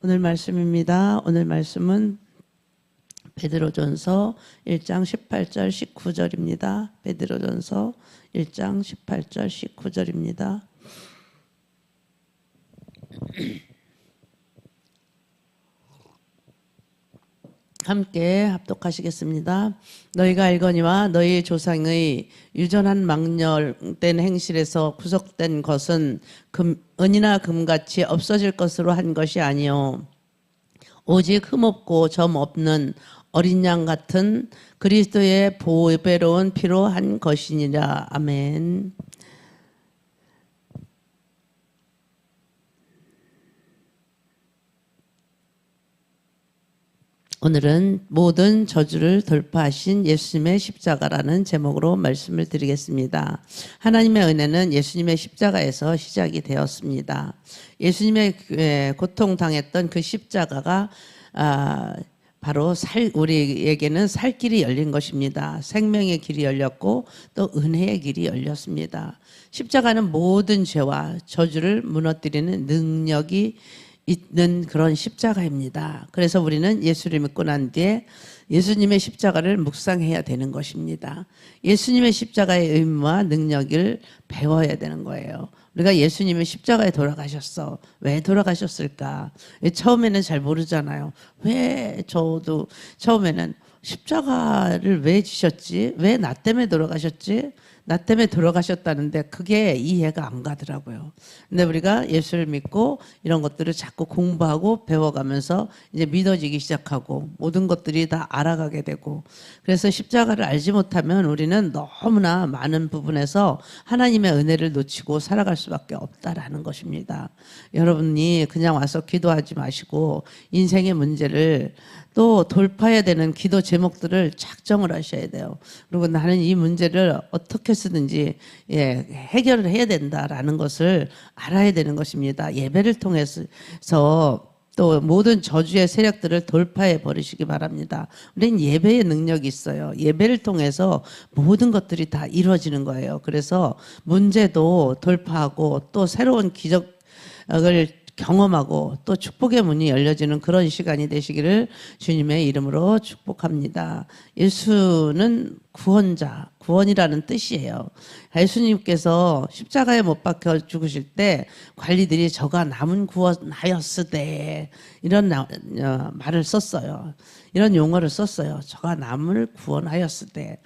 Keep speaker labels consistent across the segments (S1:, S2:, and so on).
S1: 오늘 말씀입니다. 오늘 말씀은 베드로전서 1장 18절 19절입니다. 베드로전서 1장 18절 19절입니다. 함께 합독하시겠습니다. 너희가 알거니와 너희 조상의 유전한 망령된 행실에서 구속된 것은 은이나 금같이 없어질 것으로 한 것이 아니요 오직 흠없고 점 없는 어린 양 같은 그리스도의 보배로운 피로 한 것이니라. 아멘. 오늘은 모든 저주를 돌파하신 예수님의 십자가라는 제목으로 말씀을 드리겠습니다. 하나님의 은혜는 예수님의 십자가에서 시작이 되었습니다. 예수님의 고통당했던 그 십자가가 바로 우리에게는 살 길이 열린 것입니다. 생명의 길이 열렸고 또 은혜의 길이 열렸습니다. 십자가는 모든 죄와 저주를 무너뜨리는 능력이 있는 그런 십자가입니다. 그래서 우리는 예수를 믿고 난 뒤에 예수님의 십자가를 묵상해야 되는 것입니다. 예수님의 십자가의 의미와 능력을 배워야 되는 거예요. 우리가 예수님의 십자가에 돌아가셨어. 왜 돌아가셨을까? 처음에는 잘 모르잖아요. 왜 저도 처음에는 십자가를 왜 지셨지? 왜 나 때문에 돌아가셨지? 나 때문에 돌아가셨다는데 그게 이해가 안 가더라고요. 근데 우리가 예수를 믿고 이런 것들을 자꾸 공부하고 배워가면서 이제 믿어지기 시작하고 모든 것들이 다 알아가게 되고, 그래서 십자가를 알지 못하면 우리는 너무나 많은 부분에서 하나님의 은혜를 놓치고 살아갈 수밖에 없다라는 것입니다. 여러분이 그냥 와서 기도하지 마시고 인생의 문제를 또 돌파해야 되는 기도 제목들을 작정을 하셔야 돼요. 그리고 나는 이 문제를 어떻게 쓰든지 해결을 해야 된다라는 것을 알아야 되는 것입니다. 예배를 통해서 또 모든 저주의 세력들을 돌파해 버리시기 바랍니다. 우리는 예배의 능력이 있어요. 예배를 통해서 모든 것들이 다 이루어지는 거예요. 그래서 문제도 돌파하고 또 새로운 기적을 경험하고 또 축복의 문이 열려지는 그런 시간이 되시기를 주님의 이름으로 축복합니다. 예수는 구원자, 구원이라는 뜻이에요. 예수님께서 십자가에 못 박혀 죽으실 때 관리들이 저가 남은 구원하였으되 이런 말을 썼어요. 이런 용어를 썼어요. 저가 남을 구원하였으되.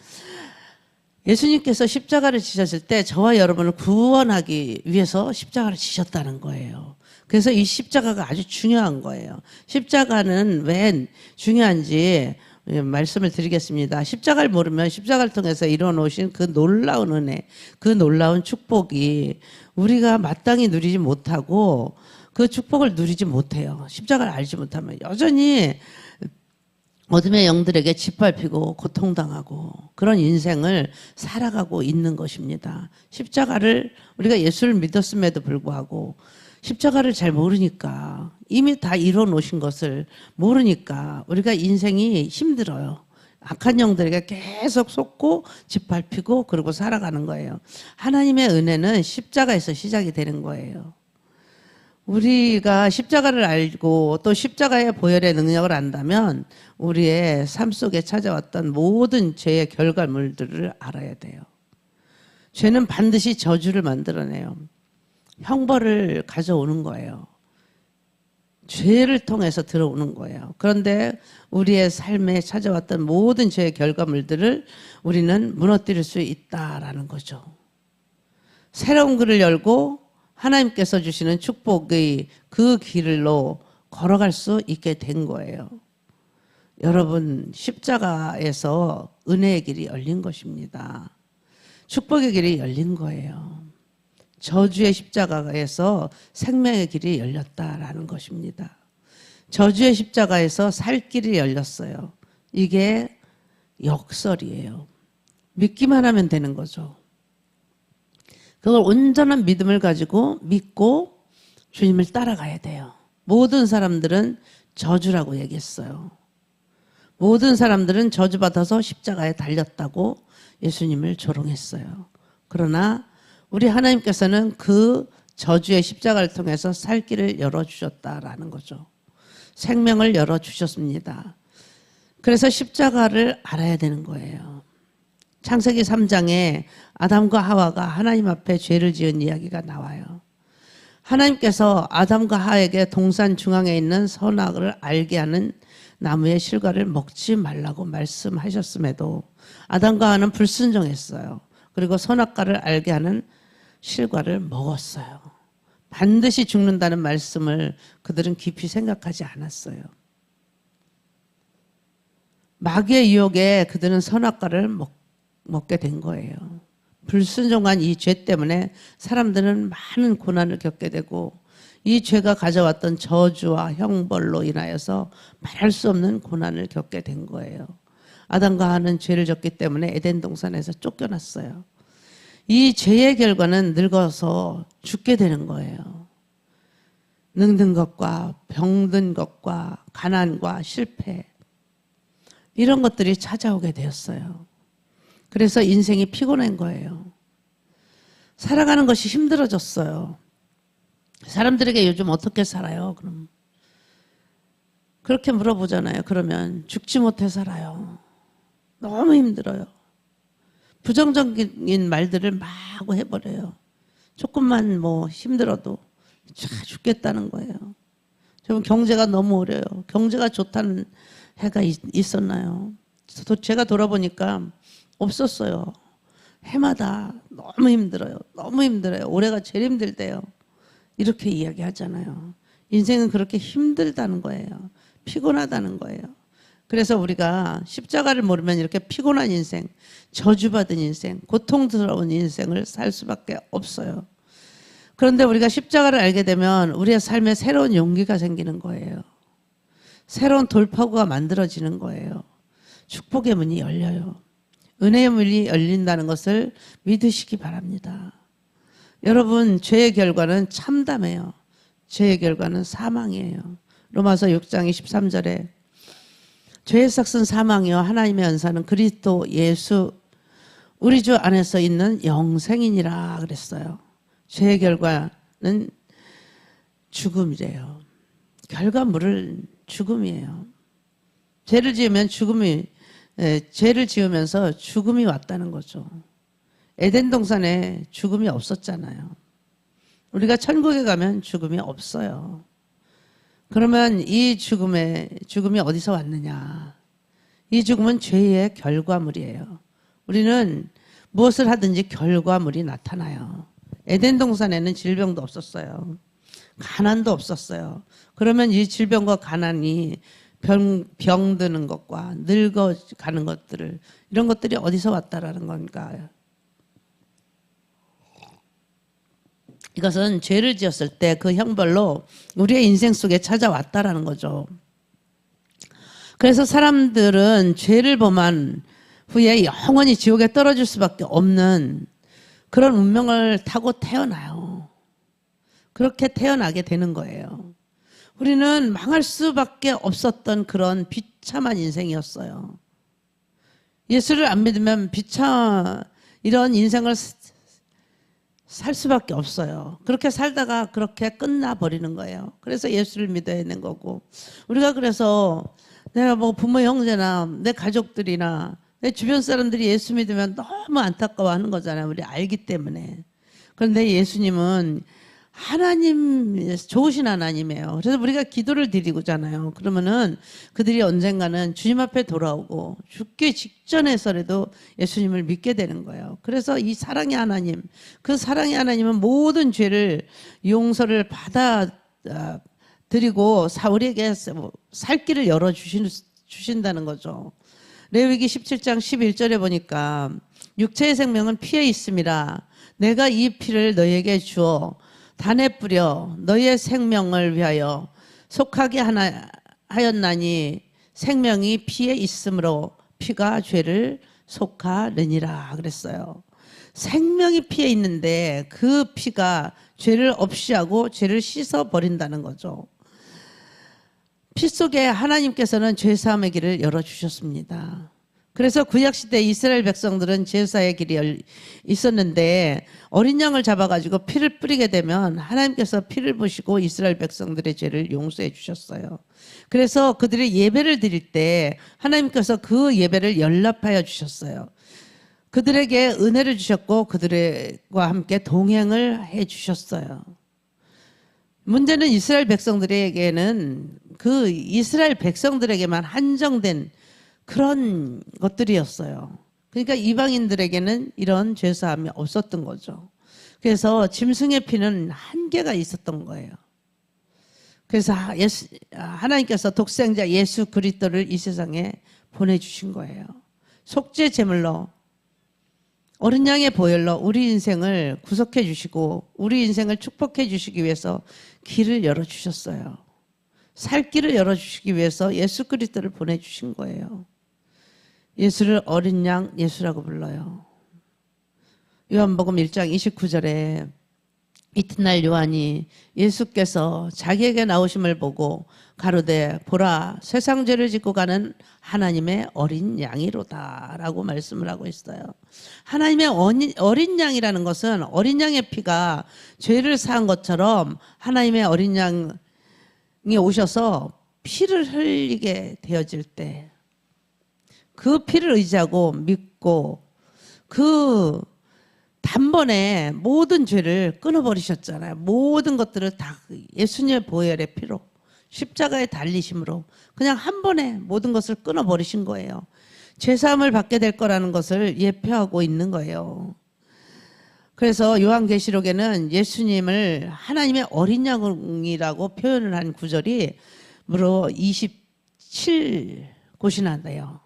S1: 예수님께서 십자가를 지셨을 때 저와 여러분을 구원하기 위해서 십자가를 지셨다는 거예요. 그래서 이 십자가가 아주 중요한 거예요. 십자가는 왜 중요한지 말씀을 드리겠습니다. 십자가를 모르면 십자가를 통해서 이뤄놓으신 그 놀라운 은혜, 그 놀라운 축복이 우리가 마땅히 누리지 못하고 그 축복을 누리지 못해요. 십자가를 알지 못하면 여전히 어둠의 영들에게 짓밟히고 고통당하고 그런 인생을 살아가고 있는 것입니다. 십자가를 우리가 예수를 믿었음에도 불구하고 십자가를 잘 모르니까, 이미 다 이뤄 놓으신 것을 모르니까 우리가 인생이 힘들어요. 악한 영들에게 계속 속고 짓밟히고 그러고 살아가는 거예요. 하나님의 은혜는 십자가에서 시작이 되는 거예요. 우리가 십자가를 알고 또 십자가의 보혈의 능력을 안다면 우리의 삶 속에 찾아왔던 모든 죄의 결과물들을 알아야 돼요. 죄는 반드시 저주를 만들어내요. 형벌을 가져오는 거예요. 죄를 통해서 들어오는 거예요. 그런데 우리의 삶에 찾아왔던 모든 죄의 결과물들을 우리는 무너뜨릴 수 있다라는 거죠. 새로운 길을 열고 하나님께서 주시는 축복의 그 길로 걸어갈 수 있게 된 거예요. 여러분, 십자가에서 은혜의 길이 열린 것입니다. 축복의 길이 열린 거예요. 저주의 십자가에서 생명의 길이 열렸다라는 것입니다. 저주의 십자가에서 살 길이 열렸어요. 이게 역설이에요. 믿기만 하면 되는 거죠. 그걸 온전한 믿음을 가지고 믿고 주님을 따라가야 돼요. 모든 사람들은 저주라고 얘기했어요. 모든 사람들은 저주받아서 십자가에 달렸다고 예수님을 조롱했어요. 그러나 우리 하나님께서는 그 저주의 십자가를 통해서 살 길을 열어주셨다라는 거죠. 생명을 열어주셨습니다. 그래서 십자가를 알아야 되는 거예요. 창세기 3장에 아담과 하와가 하나님 앞에 죄를 지은 이야기가 나와요. 하나님께서 아담과 하와에게 동산 중앙에 있는 선악을 알게 하는 나무의 실과를 먹지 말라고 말씀하셨음에도 아담과 하와는 불순종했어요. 그리고 선악과를 알게 하는 실과를 먹었어요. 반드시 죽는다는 말씀을 그들은 깊이 생각하지 않았어요. 마귀의 유혹에 그들은 선악과를 먹게 된 거예요. 불순종한 이 죄 때문에 사람들은 많은 고난을 겪게 되고 이 죄가 가져왔던 저주와 형벌로 인하여서 말할 수 없는 고난을 겪게 된 거예요. 아담과 하와는 죄를 졌기 때문에 에덴 동산에서 쫓겨났어요. 이 죄의 결과는 늙어서 죽게 되는 거예요. 늙는 것과 병든 것과 가난과 실패 이런 것들이 찾아오게 되었어요. 그래서 인생이 피곤한 거예요. 살아가는 것이 힘들어졌어요. 사람들에게 요즘 어떻게 살아요? 그럼 그렇게 물어보잖아요. 그러면 죽지 못해 살아요. 너무 힘들어요. 부정적인 말들을 마구 해버려요. 조금만 뭐 힘들어도 죽겠다는 거예요. 좀 경제가 너무 어려요. 경제가 좋다는 해가 있었나요? 제가 돌아보니까 없었어요. 해마다 너무 힘들어요. 너무 힘들어요. 올해가 제일 힘들 때요. 이렇게 이야기하잖아요. 인생은 그렇게 힘들다는 거예요. 피곤하다는 거예요. 그래서 우리가 십자가를 모르면 이렇게 피곤한 인생, 저주받은 인생, 고통스러운 인생을 살 수밖에 없어요. 그런데 우리가 십자가를 알게 되면 우리의 삶에 새로운 용기가 생기는 거예요. 새로운 돌파구가 만들어지는 거예요. 축복의 문이 열려요. 은혜의 문이 열린다는 것을 믿으시기 바랍니다. 여러분, 죄의 결과는 참담해요. 죄의 결과는 사망이에요. 로마서 6장 23절에 죄의 삭은 사망이요 하나님의 은사는 그리스도 예수 우리 주 안에서 있는 영생이니라 그랬어요. 죄의 결과는 죽음이래요. 결과물은 죽음이에요. 죄를 지으면서 죽음이 왔다는 거죠. 에덴 동산에 죽음이 없었잖아요. 우리가 천국에 가면 죽음이 없어요. 그러면 이 죽음이 어디서 왔느냐? 이 죽음은 죄의 결과물이에요. 우리는 무엇을 하든지 결과물이 나타나요. 에덴 동산에는 질병도 없었어요. 가난도 없었어요. 그러면 이 질병과 가난이 병드는 것과 늙어가는 것들을 이런 것들이 어디서 왔다라는 건가요? 이것은 죄를 지었을 때 그 형벌로 우리의 인생 속에 찾아왔다라는 거죠. 그래서 사람들은 죄를 범한 후에 영원히 지옥에 떨어질 수밖에 없는 그런 운명을 타고 태어나요. 그렇게 태어나게 되는 거예요. 우리는 망할 수밖에 없었던 그런 비참한 인생이었어요. 예수를 안 믿으면 이런 인생을 살 수밖에 없어요. 그렇게 살다가 그렇게 끝나버리는 거예요. 그래서 예수를 믿어야 되는 거고 우리가 그래서 내가 뭐 부모 형제나 내 가족들이나 내 주변 사람들이 예수 믿으면 너무 안타까워하는 거잖아요. 우리 알기 때문에. 그런데 예수님은 하나님, 좋으신 하나님이에요. 그래서 우리가 기도를 드리고잖아요. 그러면은 그들이 언젠가는 주님 앞에 돌아오고 죽기 직전에서라도 예수님을 믿게 되는 거예요. 그래서 이 사랑의 하나님, 그 사랑의 하나님은 모든 죄를 용서를 받아 드리고 우리에게 살 길을 열어 주신다는 거죠. 레위기 17장 11절에 보니까 육체의 생명은 피에 있음이라 내가 이 피를 너희에게 주어 단에 뿌려 너희의 생명을 위하여 속하게 하였나니 생명이 피에 있으므로 피가 죄를 속하느니라 그랬어요. 생명이 피에 있는데 그 피가 죄를 없이 하고 죄를 씻어 버린다는 거죠. 피 속에 하나님께서는 죄사함의 길을 열어주셨습니다. 그래서 구약시대 이스라엘 백성들은 제사의 길이 있었는데 어린 양을 잡아가지고 피를 뿌리게 되면 하나님께서 피를 부시고 이스라엘 백성들의 죄를 용서해 주셨어요. 그래서 그들이 예배를 드릴 때 하나님께서 그 예배를 연락하여 주셨어요. 그들에게 은혜를 주셨고 그들과 함께 동행을 해 주셨어요. 문제는 이스라엘 백성들에게는 그 이스라엘 백성들에게만 한정된 그런 것들이었어요. 그러니까 이방인들에게는 이런 죄사함이 없었던 거죠. 그래서 짐승의 피는 한계가 있었던 거예요. 그래서 하나님께서 독생자 예수 그리스도를 이 세상에 보내주신 거예요. 속죄 제물로 어린 양의 보혈로 우리 인생을 구속해 주시고 우리 인생을 축복해 주시기 위해서 길을 열어주셨어요. 살 길을 열어주시기 위해서 예수 그리스도를 보내주신 거예요. 예수를 어린 양 예수라고 불러요. 요한복음 1장 29절에 이튿날 요한이 예수께서 자기에게 나오심을 보고 가로되 보라 세상 죄를 짓고 가는 하나님의 어린 양이로다 라고 말씀을 하고 있어요. 하나님의 어린 양이라는 것은 어린 양의 피가 죄를 사한 것처럼 하나님의 어린 양이 오셔서 피를 흘리게 되어질 때 그 피를 의지하고 믿고 그 단번에 모든 죄를 끊어버리셨잖아요. 모든 것들을 다 예수님의 보혈의 피로 십자가에 달리심으로 그냥 한 번에 모든 것을 끊어버리신 거예요. 죄사함을 받게 될 거라는 것을 예표하고 있는 거예요. 그래서 요한계시록에는 예수님을 하나님의 어린 양이라고 표현을 한 구절이 무려 27곳이나 돼요.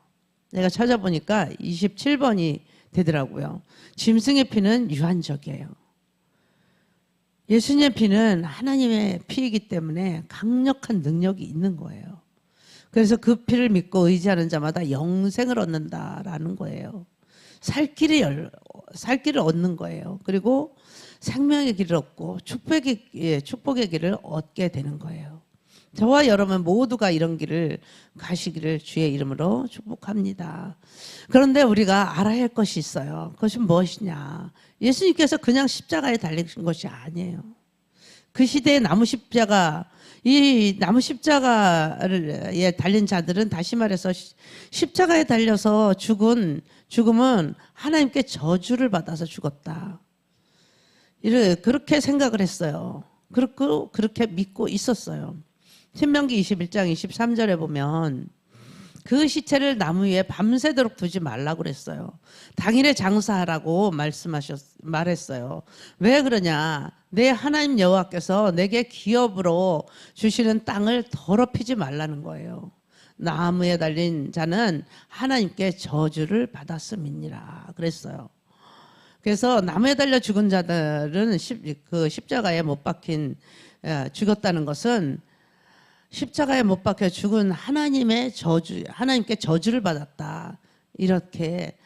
S1: 내가 찾아보니까 27번이 되더라고요. 짐승의 피는 유한적이에요. 예수님의 피는 하나님의 피이기 때문에 강력한 능력이 있는 거예요. 그래서 그 피를 믿고 의지하는 자마다 영생을 얻는다라는 거예요. 살 길을 얻는 거예요. 그리고 생명의 길을 얻고 축복의 길을 얻게 되는 거예요. 저와 여러분 모두가 이런 길을 가시기를 주의 이름으로 축복합니다. 그런데 우리가 알아야 할 것이 있어요. 그것이 무엇이냐? 예수님께서 그냥 십자가에 달리신 것이 아니에요. 그 시대의 나무 십자가, 이 나무 십자가에 달린 자들은 다시 말해서 십자가에 달려서 죽음은 하나님께 저주를 받아서 죽었다. 그렇게 생각을 했어요. 그렇게 믿고 있었어요. 신명기 21장 23절에 보면 그 시체를 나무 위에 밤새도록 두지 말라고 그랬어요. 당일에 장사하라고 말했어요. 왜 그러냐? 내 하나님 여호와께서 내게 기업으로 주시는 땅을 더럽히지 말라는 거예요. 나무에 달린 자는 하나님께 저주를 받았음이니라 그랬어요. 그래서 나무에 달려 죽은 자들은 그 십자가에 못 박힌 죽었다는 것은 십자가에 못 박혀 죽은 하나님께 저주를 받았다. 이렇게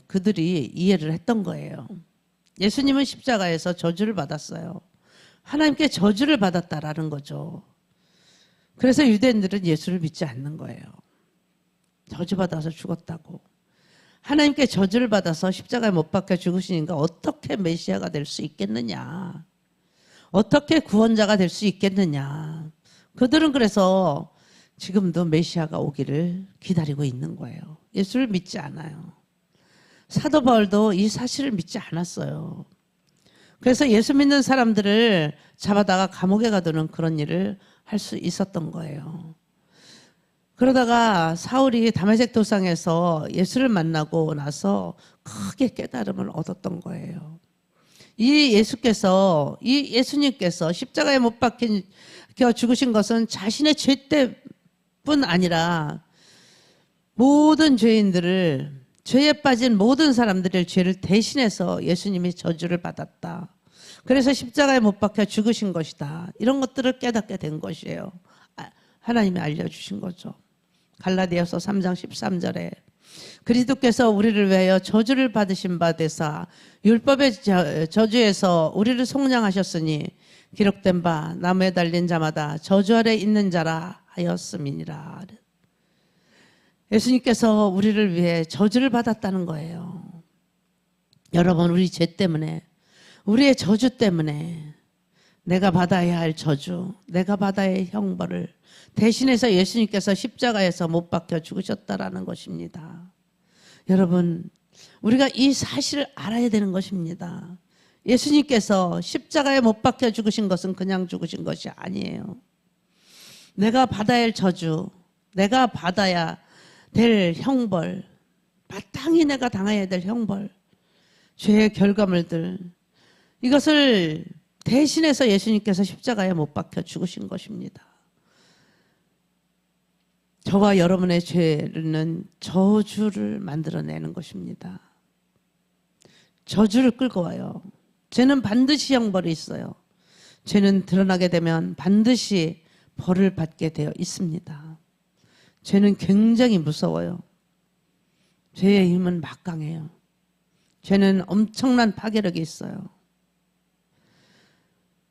S1: 그들이 이해를 했던 거예요. 예수님은 십자가에서 저주를 받았어요. 하나님께 저주를 받았다라는 거죠. 그래서 유대인들은 예수를 믿지 않는 거예요. 저주받아서 죽었다고. 하나님께 저주를 받아서 십자가에 못 박혀 죽으시니까 어떻게 메시아가 될 수 있겠느냐. 어떻게 구원자가 될 수 있겠느냐. 그들은 그래서 지금도 메시아가 오기를 기다리고 있는 거예요. 예수를 믿지 않아요. 사도 바울도 이 사실을 믿지 않았어요. 그래서 예수 믿는 사람들을 잡아다가 감옥에 가두는 그런 일을 할 수 있었던 거예요. 그러다가 사울이 다메섹 도상에서 예수를 만나고 나서 크게 깨달음을 얻었던 거예요. 이 예수님께서 십자가에 못 박혀 죽으신 것은 자신의 죄 때뿐 아니라 모든 죄인들을, 죄에 빠진 모든 사람들의 죄를 대신해서 예수님이 저주를 받았다. 그래서 십자가에 못 박혀 죽으신 것이다. 이런 것들을 깨닫게 된 것이에요. 하나님이 알려주신 거죠. 갈라디아서 3장 13절에 그리스도께서 우리를 위하여 저주를 받으신 바 되사 율법의 저주에서 우리를 속량하셨으니 기록된 바 나무에 달린 자마다 저주 아래 있는 자라 하였음이니라. 예수님께서 우리를 위해 저주를 받았다는 거예요. 여러분, 우리 죄 때문에, 우리의 저주 때문에 내가 받아야 할 저주, 내가 받아야 할 형벌을 대신해서 예수님께서 십자가에서 못 박혀 죽으셨다라는 것입니다. 여러분, 우리가 이 사실을 알아야 되는 것입니다. 예수님께서 십자가에 못 박혀 죽으신 것은 그냥 죽으신 것이 아니에요. 내가 받아야 할 저주, 내가 받아야 될 형벌, 마땅히 내가 당해야 될 형벌, 죄의 결과물들, 이것을 대신해서 예수님께서 십자가에 못 박혀 죽으신 것입니다. 저와 여러분의 죄는 저주를 만들어내는 것입니다. 저주를 끌고 와요. 죄는 반드시 형벌이 있어요. 죄는 드러나게 되면 반드시 벌을 받게 되어 있습니다. 죄는 굉장히 무서워요. 죄의 힘은 막강해요. 죄는 엄청난 파괴력이 있어요.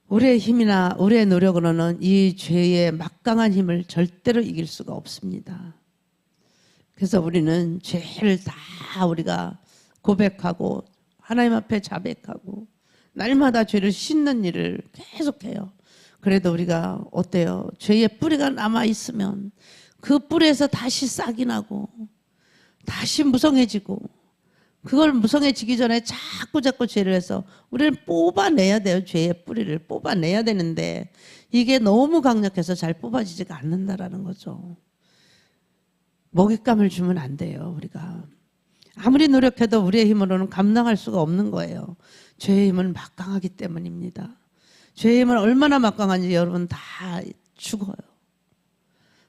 S1: 우리의 힘이나 우리의 노력으로는 이 죄의 막강한 힘을 절대로 이길 수가 없습니다. 그래서 우리는 죄를 다 우리가 고백하고 하나님 앞에 자백하고 날마다 죄를 씻는 일을 계속해요. 그래도 우리가 어때요? 죄의 뿌리가 남아있으면 그 뿌리에서 다시 싹이 나고 다시 무성해지고, 그걸 무성해지기 전에 자꾸 죄를 해서 우리를 뽑아내야 돼요. 죄의 뿌리를 뽑아내야 되는데 이게 너무 강력해서 잘 뽑아지지가 않는다라는 거죠. 먹잇감을 주면 안 돼요. 우리가 아무리 노력해도 우리의 힘으로는 감당할 수가 없는 거예요. 죄의 힘은 막강하기 때문입니다. 죄의 힘은 얼마나 막강한지 여러분 다 죽어요.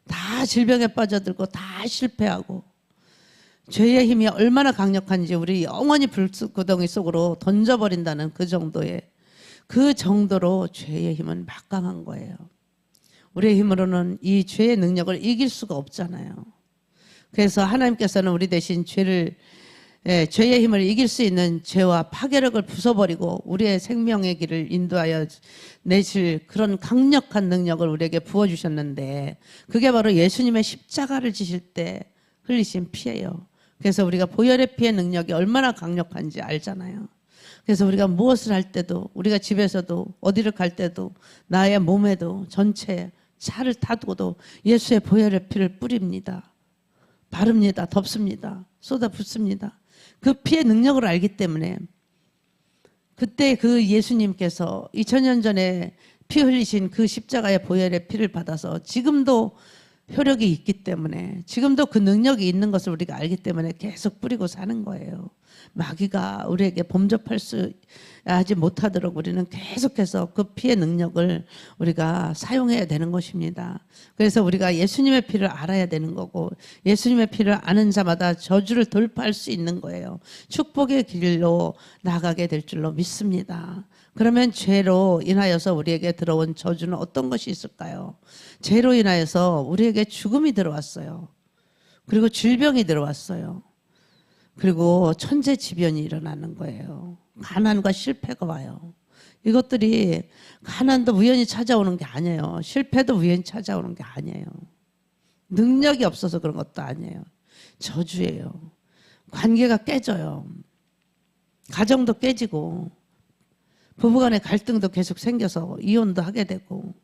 S1: 다 질병에 빠져들고 다 실패하고, 죄의 힘이 얼마나 강력한지 우리 영원히 불구덩이 속으로 던져버린다는 그 정도로 죄의 힘은 막강한 거예요. 우리의 힘으로는 이 죄의 능력을 이길 수가 없잖아요. 그래서 하나님께서는 우리 대신 죄의 힘을 이길 수 있는 죄와 파괴력을 부숴버리고 우리의 생명의 길을 인도하여 내실 그런 강력한 능력을 우리에게 부어주셨는데, 그게 바로 예수님의 십자가를 지실 때 흘리신 피예요. 그래서 우리가 보혈의 피의 능력이 얼마나 강력한지 알잖아요. 그래서 우리가 무엇을 할 때도, 우리가 집에서도 어디를 갈 때도, 나의 몸에도 전체에 차를 타두고도 예수의 보혈의 피를 뿌립니다. 바릅니다. 덮습니다. 쏟아붓습니다. 그 피의 능력을 알기 때문에 그때 그 예수님께서 2000년 전에 피 흘리신 그 십자가의 보혈의 피를 받아서 지금도 효력이 있기 때문에, 지금도 그 능력이 있는 것을 우리가 알기 때문에 계속 뿌리고 사는 거예요. 마귀가 우리에게 범접하지 못하도록 우리는 계속해서 그 피의 능력을 우리가 사용해야 되는 것입니다. 그래서 우리가 예수님의 피를 알아야 되는 거고, 예수님의 피를 아는 자마다 저주를 돌파할 수 있는 거예요. 축복의 길로 나가게 될 줄로 믿습니다. 그러면 죄로 인하여서 우리에게 들어온 저주는 어떤 것이 있을까요? 죄로 인하여서 우리에게 죽음이 들어왔어요. 그리고 질병이 들어왔어요. 그리고 천재지변이 일어나는 거예요. 가난과 실패가 와요. 이것들이, 가난도 우연히 찾아오는 게 아니에요. 실패도 우연히 찾아오는 게 아니에요. 능력이 없어서 그런 것도 아니에요. 저주예요. 관계가 깨져요. 가정도 깨지고, 부부간의 갈등도 계속 생겨서 이혼도 하게 되고,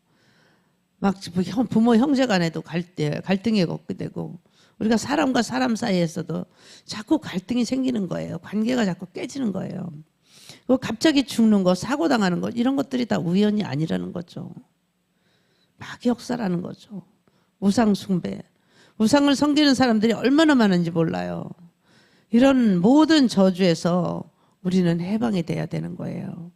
S1: 막 부모 형제 간에도 갈등이 걷게 되고, 우리가 사람과 사람 사이에서도 자꾸 갈등이 생기는 거예요. 관계가 자꾸 깨지는 거예요. 그리고 갑자기 죽는 거, 사고 당하는 것, 이런 것들이 다 우연이 아니라는 거죠. 막역사라는 거죠. 우상 숭배, 우상을 섬기는 사람들이 얼마나 많은지 몰라요. 이런 모든 저주에서 우리는 해방이 돼야 되는 거예요.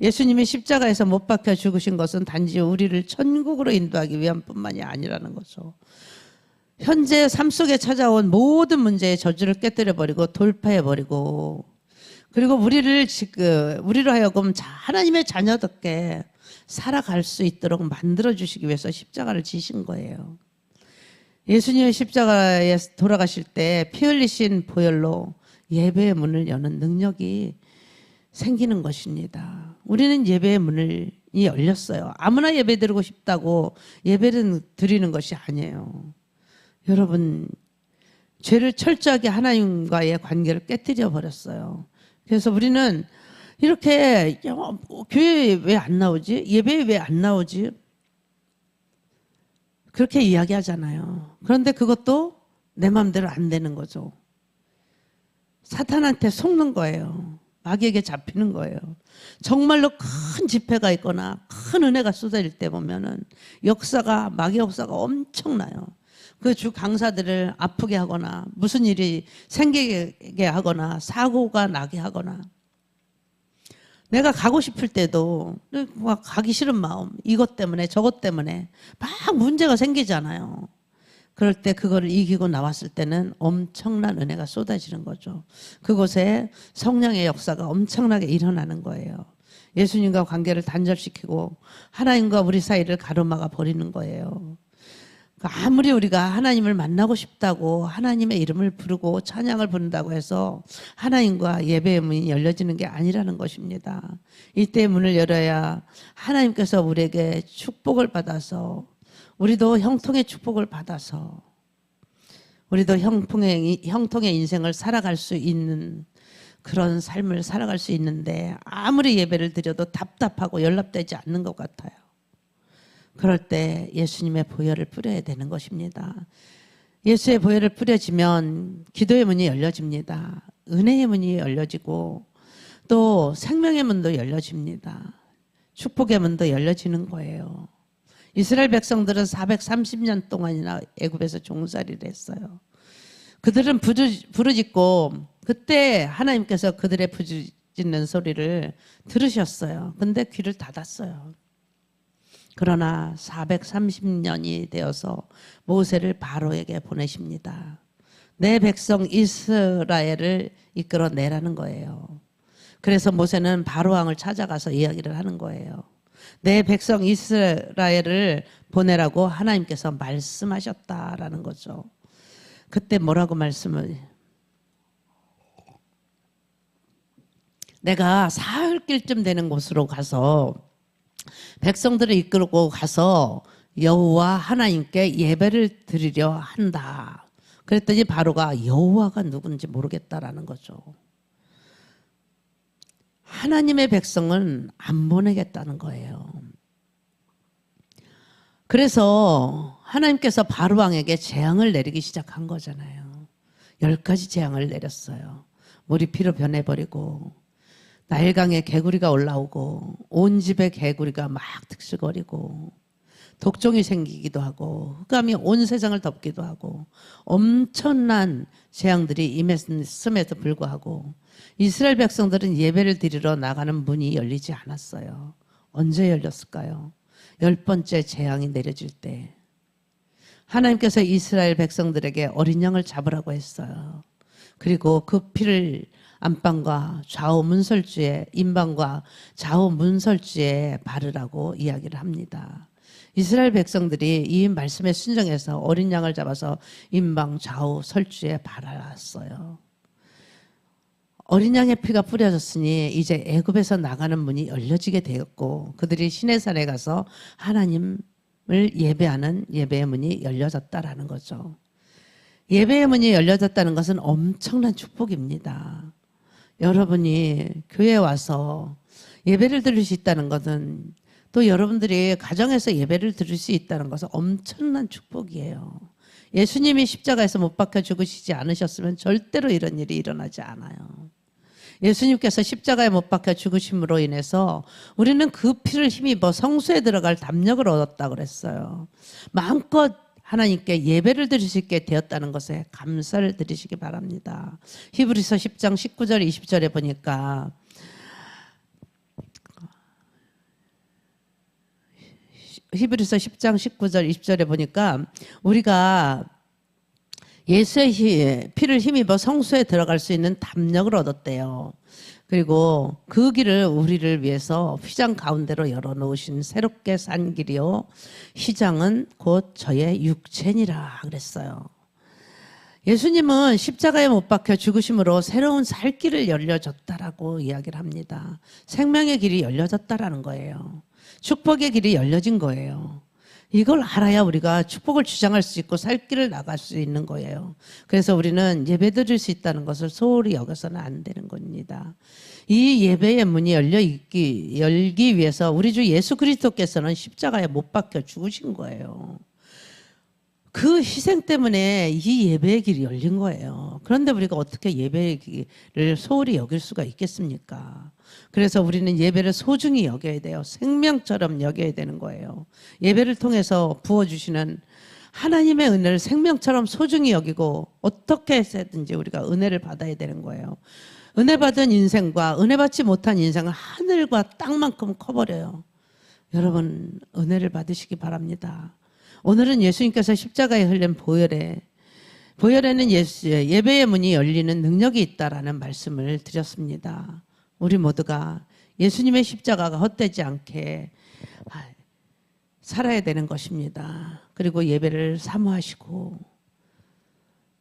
S1: 예수님이 십자가에서 못 박혀 죽으신 것은 단지 우리를 천국으로 인도하기 위한 뿐만이 아니라는 거죠. 현재 삶 속에 찾아온 모든 문제의 저주를 깨뜨려버리고 돌파해버리고, 그리고 우리로 하여금 하나님의 자녀답게 살아갈 수 있도록 만들어주시기 위해서 십자가를 지신 거예요. 예수님의 십자가에 돌아가실 때 피 흘리신 보혈로 예배의 문을 여는 능력이 생기는 것입니다. 우리는 예배의 문이 열렸어요. 아무나 예배 드리고 싶다고 예배를 드리는 것이 아니에요. 여러분, 죄를 철저하게 하나님과의 관계를 깨뜨려 버렸어요. 그래서 우리는 이렇게 교회에 왜 안 나오지? 예배에 왜 안 나오지? 그렇게 이야기하잖아요. 그런데 그것도 내 마음대로 안 되는 거죠. 사탄한테 속는 거예요. 마귀에게 잡히는 거예요. 정말로 큰 집회가 있거나 큰 은혜가 쏟아질 때 보면은 마귀 역사가 엄청나요. 그 주 강사들을 아프게 하거나 무슨 일이 생기게 하거나 사고가 나게 하거나, 내가 가고 싶을 때도 막 가기 싫은 마음, 이것 때문에 저것 때문에 막 문제가 생기잖아요. 그럴 때 그거를 이기고 나왔을 때는 엄청난 은혜가 쏟아지는 거죠. 그곳에 성령의 역사가 엄청나게 일어나는 거예요. 예수님과 관계를 단절시키고 하나님과 우리 사이를 가로막아 버리는 거예요. 아무리 우리가 하나님을 만나고 싶다고 하나님의 이름을 부르고 찬양을 부른다고 해서 하나님과 예배의 문이 열려지는 게 아니라는 것입니다. 이때 문을 열어야 하나님께서 우리에게 축복을 받아서, 우리도 형통의 축복을 받아서 우리도 형통의 인생을 살아갈 수 있는 그런 삶을 살아갈 수 있는데, 아무리 예배를 드려도 답답하고 연락되지 않는 것 같아요. 그럴 때 예수님의 보혈을 뿌려야 되는 것입니다. 예수의 보혈을 뿌려지면 기도의 문이 열려집니다. 은혜의 문이 열려지고 또 생명의 문도 열려집니다. 축복의 문도 열려지는 거예요. 이스라엘 백성들은 430년 동안이나 애굽에서 종살이를 했어요. 그들은 부르짖고 그때 하나님께서 그들의 부르짖는 소리를 들으셨어요. 근데 귀를 닫았어요. 그러나 430년이 되어서 모세를 바로에게 보내십니다. 내 백성 이스라엘을 이끌어내라는 거예요. 그래서 모세는 바로 왕을 찾아가서 이야기를 하는 거예요. 내 백성 이스라엘을 보내라고 하나님께서 말씀하셨다라는 거죠. 그때 뭐라고 말씀을, 내가 사흘길쯤 되는 곳으로 가서 백성들을 이끌고 가서 여호와 하나님께 예배를 드리려 한다. 그랬더니 바로가 여호와가 누군지 모르겠다라는 거죠. 하나님의 백성은 안 보내겠다는 거예요. 그래서 하나님께서 바로 왕에게 재앙을 내리기 시작한 거잖아요. 10가지 재앙을 내렸어요. 물이 피로 변해버리고, 나일강에 개구리가 올라오고, 온 집에 개구리가 막 득실거리고, 독종이 생기기도 하고, 흑암이 온 세상을 덮기도 하고, 엄청난 재앙들이 임했음에도 불구하고 이스라엘 백성들은 예배를 드리러 나가는 문이 열리지 않았어요. 언제 열렸을까요? 10번째 재앙이 내려질 때 하나님께서 이스라엘 백성들에게 어린 양을 잡으라고 했어요. 그리고 그 피를 안방과 좌우 문설주에, 인방과 좌우 문설주에 바르라고 이야기를 합니다. 이스라엘 백성들이 이 말씀에 순종해서 어린 양을 잡아서 인방 좌우 설주에 바랐어요. 어린 양의 피가 뿌려졌으니 이제 애굽에서 나가는 문이 열려지게 되었고, 그들이 시내산에 가서 하나님을 예배하는 예배의 문이 열려졌다라는 거죠. 예배의 문이 열려졌다는 것은 엄청난 축복입니다. 여러분이 교회에 와서 예배를 드릴 수 있다는 것은, 또 여러분들이 가정에서 예배를 드릴 수 있다는 것은 엄청난 축복이에요. 예수님이 십자가에서 못 박혀 죽으시지 않으셨으면 절대로 이런 일이 일어나지 않아요. 예수님께서 십자가에 못 박혀 죽으심으로 인해서 우리는 그 피를 힘입어 성소에 들어갈 담력을 얻었다고 그랬어요. 마음껏 하나님께 예배를 드릴 수 있게 되었다는 것에 감사를 드리시기 바랍니다. 히브리서 10장 19절 20절에 보니까, 히브리서 10장 19절 20절에 보니까 우리가 예수의 피를 힘입어 성소에 들어갈 수 있는 담력을 얻었대요. 그리고 그 길을 우리를 위해서 휘장 가운데로 열어놓으신 새롭게 산 길이요, 휘장은 곧 저의 육체니라 그랬어요. 예수님은 십자가에 못 박혀 죽으심으로 새로운 살 길을 열려졌다라고 이야기를 합니다. 생명의 길이 열려졌다라는 거예요. 축복의 길이 열려진 거예요. 이걸 알아야 우리가 축복을 주장할 수 있고 살 길을 나갈 수 있는 거예요. 그래서 우리는 예배 드릴 수 있다는 것을 소홀히 여겨서는 안 되는 겁니다. 이 예배의 문이 열기 위해서 우리 주 예수 그리스도께서는 십자가에 못 박혀 죽으신 거예요. 그 희생 때문에 이 예배의 길이 열린 거예요. 그런데 우리가 어떻게 예배의 길을 소홀히 여길 수가 있겠습니까? 그래서 우리는 예배를 소중히 여겨야 돼요. 생명처럼 여겨야 되는 거예요. 예배를 통해서 부어주시는 하나님의 은혜를 생명처럼 소중히 여기고 어떻게 해서든지 우리가 은혜를 받아야 되는 거예요. 은혜 받은 인생과 은혜 받지 못한 인생은 하늘과 땅만큼 커버려요. 여러분 은혜를 받으시기 바랍니다. 오늘은 예수님께서 십자가에 흘린 보혈에는 예배의 문이 열리는 능력이 있다라는 말씀을 드렸습니다. 우리 모두가 예수님의 십자가가 헛되지 않게 살아야 되는 것입니다. 그리고 예배를 사모하시고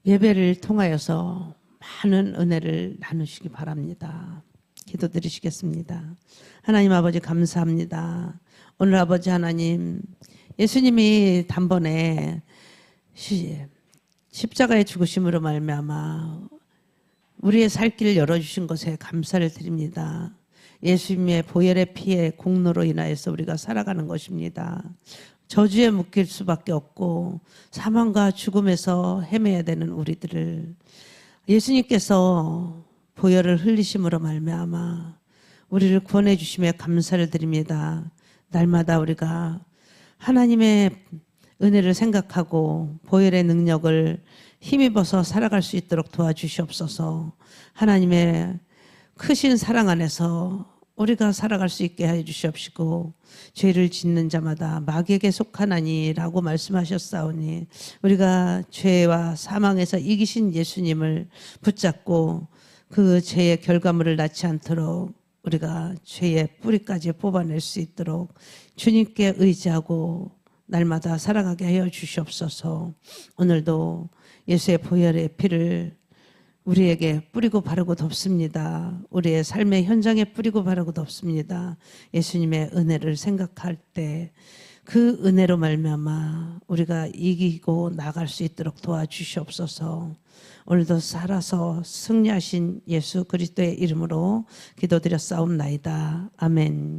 S1: 예배를 통하여서 많은 은혜를 나누시기 바랍니다. 기도드리시겠습니다. 하나님 아버지 감사합니다. 오늘 아버지 하나님 예수님이 단번에 십자가의 죽으심으로 말미암아 우리의 살 길을 열어주신 것에 감사를 드립니다. 예수님의 보혈의 피의 공로로 인하여서 우리가 살아가는 것입니다. 저주에 묶일 수밖에 없고 사망과 죽음에서 헤매야 되는 우리들을 예수님께서 보혈을 흘리심으로 말미암아 우리를 구원해 주심에 감사를 드립니다. 날마다 우리가 하나님의 은혜를 생각하고 보혈의 능력을 힘입어서 살아갈 수 있도록 도와주시옵소서. 하나님의 크신 사랑 안에서 우리가 살아갈 수 있게 해주시옵시고 죄를 짓는 자마다 마귀에게 속하나니라고 말씀하셨사오니 우리가 죄와 사망에서 이기신 예수님을 붙잡고 그 죄의 결과물을 낳지 않도록 우리가 죄의 뿌리까지 뽑아낼 수 있도록 주님께 의지하고 날마다 살아가게 하여 주시옵소서. 오늘도 예수의 보혈의 피를 우리에게 뿌리고 바르고 덮습니다. 우리의 삶의 현장에 뿌리고 바르고 덮습니다. 예수님의 은혜를 생각할 때 그 은혜로 말미암아 우리가 이기고 나갈 수 있도록 도와주시옵소서. 오늘도 살아서 승리하신 예수 그리스도의 이름으로 기도드렸사옵나이다. 아멘.